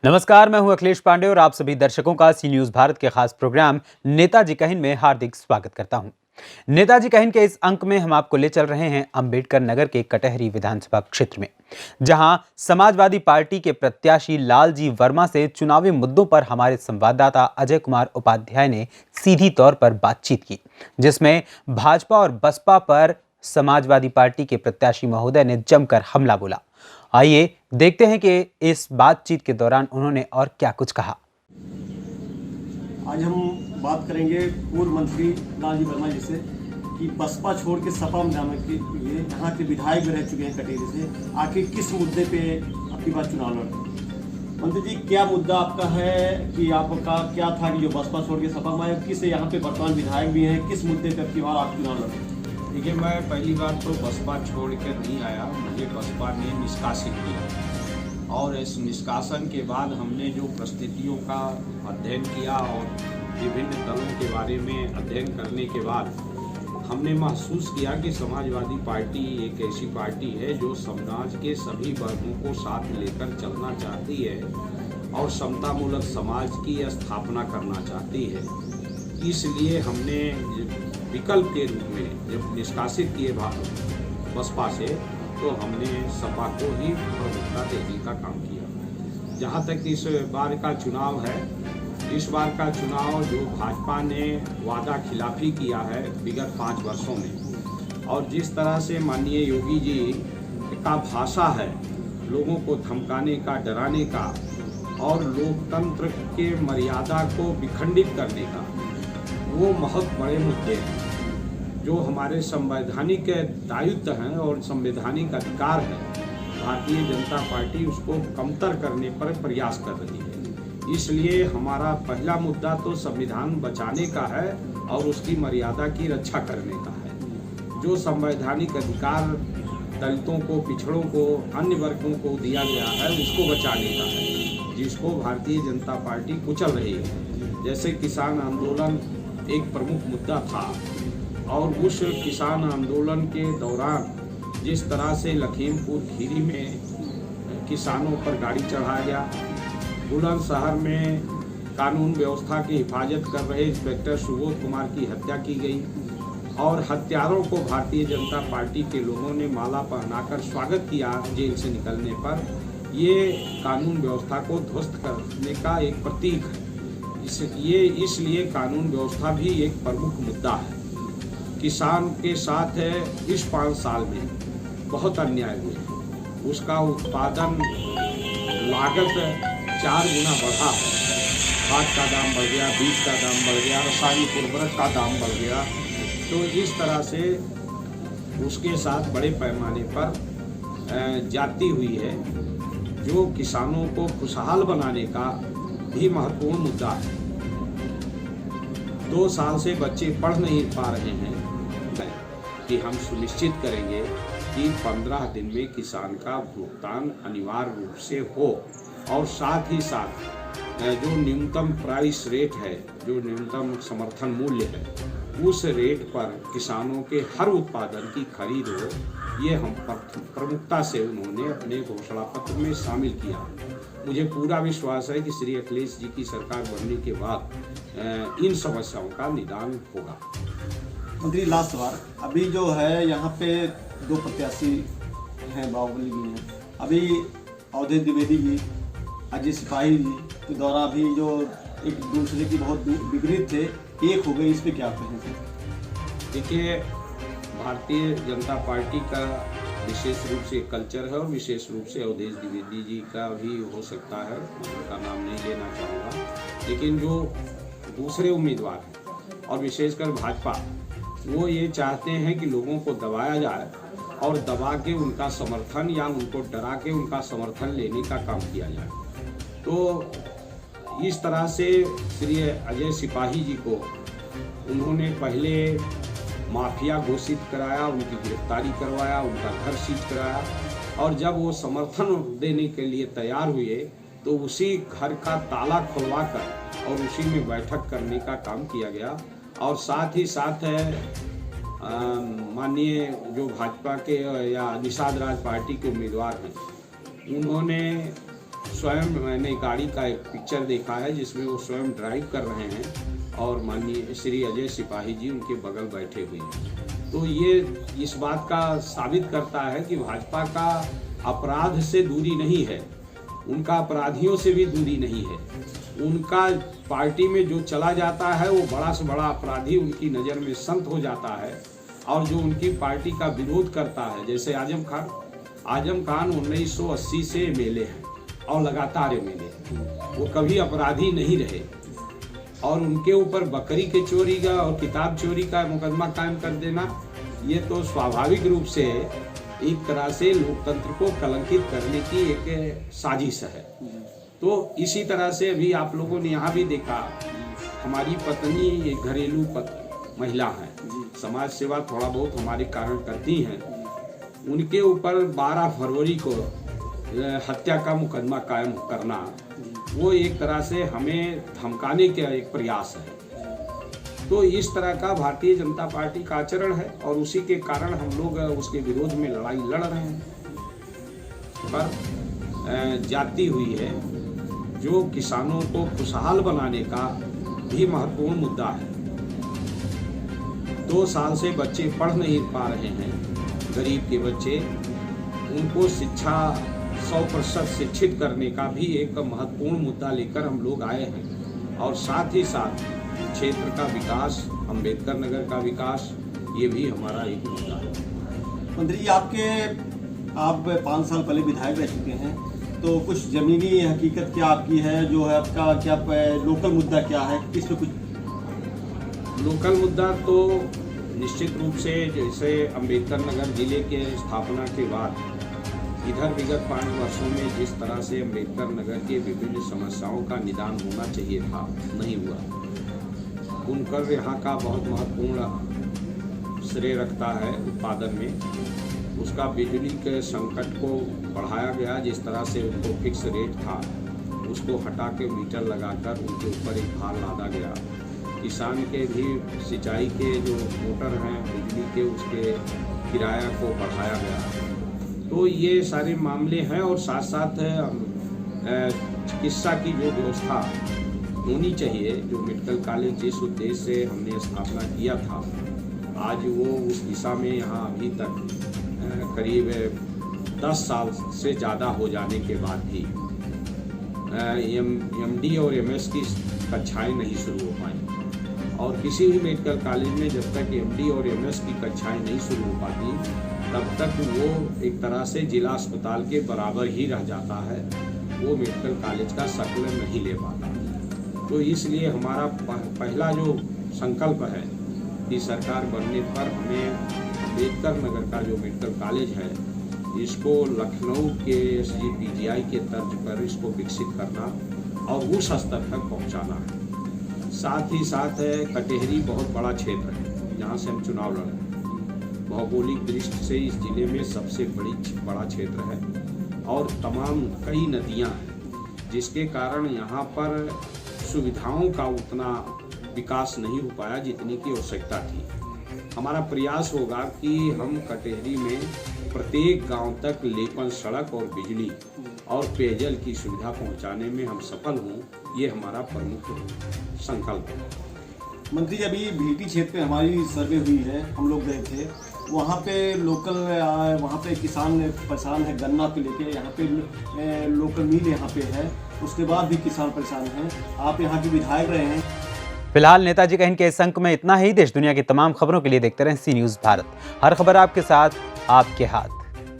नमस्कार, मैं हूं अखिलेश पांडे और आप सभी दर्शकों का सी न्यूज भारत के खास प्रोग्राम नेताजी का हिंद में हार्दिक स्वागत करता हूं। नेताजी का हिंद के इस अंक में हम आपको ले चल रहे हैं अंबेडकर नगर के कटहरी विधानसभा क्षेत्र में, जहां समाजवादी पार्टी के प्रत्याशी लालजी वर्मा से चुनावी मुद्दों पर हमारे संवाददाता अजय कुमार उपाध्याय ने सीधी तौर पर बातचीत की, जिसमें भाजपा और बसपा पर समाजवादी पार्टी के प्रत्याशी महोदय ने जमकर हमला बोला। आइए देखते हैं कि इस बातचीत के दौरान उन्होंने और क्या कुछ कहा। आज हम बात करेंगे पूर्व मंत्री लालजी वर्मा जी से कि बसपा छोड़ के सपा में जाने के लिए यहाँ के विधायक भी रह चुके हैं कटेरी से, आखिर किस मुद्दे पे आपकी बात चुनाव लड़े। मंत्री जी, क्या मुद्दा आपका है कि आपका क्या था कि जो बसपा छोड़ के सपा में आए, किस यहाँ पे वर्तमान विधायक भी हैं, किस मुद्दे पर आपकी बार आप चुनाव लड़े? देखिए, मैं पहली बात तो बसपा छोड़ कर नहीं आया, मुझे बसपा ने निष्कासित किया और इस निष्कासन के बाद हमने जो परिस्थितियों का अध्ययन किया और विभिन्न दलों के बारे में अध्ययन करने के बाद हमने महसूस किया कि समाजवादी पार्टी एक ऐसी पार्टी है जो समाज के सभी वर्गों को साथ लेकर चलना चाहती है और समतामूलक समाज की स्थापना करना चाहती है। इसलिए हमने विकल्प के रूप में जब निष्कासित किए बसपा से, तो हमने सपा को ही प्रमुखता देने का काम किया। जहाँ तक इस बार का चुनाव है, इस बार का चुनाव जो भाजपा ने वादा खिलाफी किया है विगत 5 वर्षों में, और जिस तरह से माननीय योगी जी का भाषा है लोगों को धमकाने का, डराने का और लोकतंत्र के मर्यादा को विखंडित करने का, वो बहुत बड़े मुद्दे हैं जो हमारे संवैधानिक दायित्व हैं और संवैधानिक अधिकार है। भारतीय जनता पार्टी उसको कमतर करने पर प्रयास कर रही है। इसलिए हमारा पहला मुद्दा तो संविधान बचाने का है और उसकी मर्यादा की रक्षा करने का है। जो संवैधानिक अधिकार दलितों को, पिछड़ों को, अन्य वर्गों को दिया गया है, उसको बचाने का है, जिसको भारतीय जनता पार्टी कुचल रही है। जैसे किसान आंदोलन एक प्रमुख मुद्दा था और उस किसान आंदोलन के दौरान जिस तरह से लखीमपुर खीरी में किसानों पर गाड़ी चढ़ाया गया, बुलंदशहर में कानून व्यवस्था की हिफाजत कर रहे इंस्पेक्टर सुबोध कुमार की हत्या की गई और हत्यारों को भारतीय जनता पार्टी के लोगों ने माला पहनाकर स्वागत किया जेल से निकलने पर, ये कानून व्यवस्था को ध्वस्त करने का एक प्रतीक है। इसलिए कानून व्यवस्था भी एक प्रमुख मुद्दा है। किसान के साथ इस 5 साल में बहुत अन्याय हुए, उसका उत्पादन लागत 4 गुना बढ़ा है। खाद का दाम बढ़ गया, बीज का दाम बढ़ गया, रासायनिक उर्वरक का दाम बढ़ गया। तो इस तरह से उसके साथ बड़े पैमाने पर जाती हुई है, जो किसानों को खुशहाल बनाने का भी महत्वपूर्ण मुद्दा है। 2 साल से बच्चे पढ़ नहीं पा रहे हैं कि हम सुनिश्चित करेंगे कि 15 दिन में किसान का भुगतान अनिवार्य रूप से हो और साथ ही साथ जो न्यूनतम प्राइस रेट है, जो न्यूनतम समर्थन मूल्य है, उस रेट पर किसानों के हर उत्पादन की खरीद हो। ये हम प्रमुखता से उन्होंने अपने घोषणा पत्र में शामिल किया। मुझे पूरा विश्वास है कि श्री अखिलेश जी की सरकार बनने के बाद इन समस्याओं का निदान होगा। मंत्री, लास्ट सवाल, अभी जो है यहाँ पे 2 प्रत्याशी हैं, बाहुबली जी हैं। अभी अवधेश द्विवेदी जी, अजय सिपाही जी के द्वारा अभी जो एक दूसरे की बहुत विपरीत थे, एक हो गई, इस पर क्या कहें? देखिए, भारतीय जनता पार्टी का विशेष रूप से कल्चर है और विशेष रूप से अवधेश द्विवेदी जी का भी हो सकता है, उनका नाम नहीं लेना चाहूँगा, लेकिन जो दूसरे उम्मीदवार हैं और विशेषकर भाजपा, वो ये चाहते हैं कि लोगों को दबाया जाए और दबा के उनका समर्थन या उनको डरा के उनका समर्थन लेने का काम किया जाए। तो इस तरह से श्री अजय सिपाही जी को उन्होंने पहले माफिया घोषित कराया, उनकी गिरफ्तारी करवाया, उनका घर सीज कराया और जब वो समर्थन देने के लिए तैयार हुए तो उसी घर का ताला खुलवा कर और उसी में बैठक करने का काम किया गया। और साथ ही साथ माननीय जो भाजपा के या निषाद राज पार्टी के उम्मीदवार हैं, उन्होंने स्वयं मैंने गाड़ी का एक पिक्चर देखा है जिसमें वो स्वयं ड्राइव कर रहे हैं और माननीय श्री अजय सिपाही जी उनके बगल बैठे हुए हैं। तो ये इस बात का साबित करता है कि भाजपा का अपराध से दूरी नहीं है, उनका अपराधियों से भी दूरी नहीं है। उनका पार्टी में जो चला जाता है वो बड़ा से बड़ा अपराधी उनकी नज़र में संत हो जाता है, और जो उनकी पार्टी का विरोध करता है, जैसे आजम खान 1980 से एमएलए हैं और लगातार एमएलए हैं, वो कभी अपराधी नहीं रहे, और उनके ऊपर बकरी के चोरी का और किताब चोरी का मुकदमा कायम कर देना ये तो स्वाभाविक रूप से एक तरह से लोकतंत्र को कलंकित करने की एक साजिश है। तो इसी तरह से अभी आप लोगों ने यहाँ भी देखा, हमारी पत्नी एक घरेलू महिला है, समाज सेवा थोड़ा बहुत हमारे कारण करती हैं, उनके ऊपर 12 फरवरी को हत्या का मुकदमा कायम करना वो एक तरह से हमें धमकाने का एक प्रयास है। तो इस तरह का भारतीय जनता पार्टी का आचरण है और उसी के कारण हम लोग उसके विरोध में लड़ाई लड़ रहे हैं। पर जाती हुई है जो किसानों को खुशहाल बनाने का भी महत्वपूर्ण मुद्दा है। 2 साल से बच्चे पढ़ नहीं पा रहे हैं, गरीब के बच्चे, उनको शिक्षा 100% शिक्षित करने का भी एक महत्वपूर्ण मुद्दा लेकर हम लोग आए हैं, और साथ ही साथ क्षेत्र का विकास, अंबेडकर नगर का विकास, ये भी हमारा एक मुद्दा है। मंत्री जी, आप 5 साल पहले विधायक रह चुके हैं, तो कुछ जमीनी हकीकत क्या आपकी है, जो है आपका क्या लोकल मुद्दा क्या है, किस पे कुछ लोकल मुद्दा तो निश्चित रूप से जैसे अंबेडकर नगर जिले के स्थापना के बाद इधर विगत 5 वर्षों में जिस तरह से अंबेडकर नगर के विभिन्न समस्याओं का निदान होना चाहिए था, नहीं हुआ। बुनकर यहाँ का बहुत महत्वपूर्ण श्रेय रखता है उत्पादन में, उसका बिजली के संकट को बढ़ाया गया, जिस तरह से उनको फिक्स रेट था उसको हटा के मीटर लगाकर उनके ऊपर एक भार लादा गया। किसान के भी सिंचाई के जो मोटर हैं बिजली के, उसके किराया को बढ़ाया गया। तो ये सारे मामले हैं, और साथ साथ चिकित्सा की जो व्यवस्था होनी चाहिए, जो मेडिकल कॉलेज जिस उद्देश्य से हमने स्थापना किया था, आज वो उस दिशा में यहाँ अभी तक करीब 10 साल से ज़्यादा हो जाने के बाद भी एमडी और एमएस की कक्षाएं नहीं शुरू हो पाई, और किसी भी मेडिकल कॉलेज में जब तक एमडी और एमएस की कक्षाएं नहीं शुरू हो पाती तब तक वो एक तरह से जिला अस्पताल के बराबर ही रह जाता है, वो मेडिकल कॉलेज का शक्ल नहीं ले पाता। तो इसलिए हमारा पहला जो संकल्प है कि सरकार बनने पर हमें अंबेडकर नगर का जो मेडिकल कॉलेज है इसको लखनऊ के SGPGI के तर्ज पर इसको विकसित करना और उस स्तर तक पहुंचाना है। साथ ही साथ कटेहरी बहुत बड़ा क्षेत्र है जहां से हम चुनाव लड़ रहे हैं। भौगोलिक दृष्टि से इस जिले में सबसे बड़ा क्षेत्र है और तमाम कई नदियां हैं, जिसके कारण यहाँ पर सुविधाओं का उतना विकास नहीं हो पाया जितनी की आवश्यकता थी। हमारा प्रयास होगा कि हम कटेहरी में प्रत्येक गांव तक लेपन सड़क और बिजली और पेयजल की सुविधा पहुंचाने में हम सफल हों, ये हमारा प्रमुख संकल्प है। मंत्री जी, अभी भीटी क्षेत्र पे हमारी सर्वे हुई है, हम लोग गए थे, वहाँ पे वहाँ पे किसान परेशान है गन्ना को लेके, यहाँ पे लोकल मिल यहाँ पे है, उसके बाद भी किसान परेशान हैं। आप यहाँ के विधायक रहे हैं। फिलहाल नेताजी का इनके इस अंक में इतना ही। देश दुनिया की तमाम खबरों के लिए देखते रहें सी न्यूज़ भारत। हर खबर आपके साथ, आपके हाथ।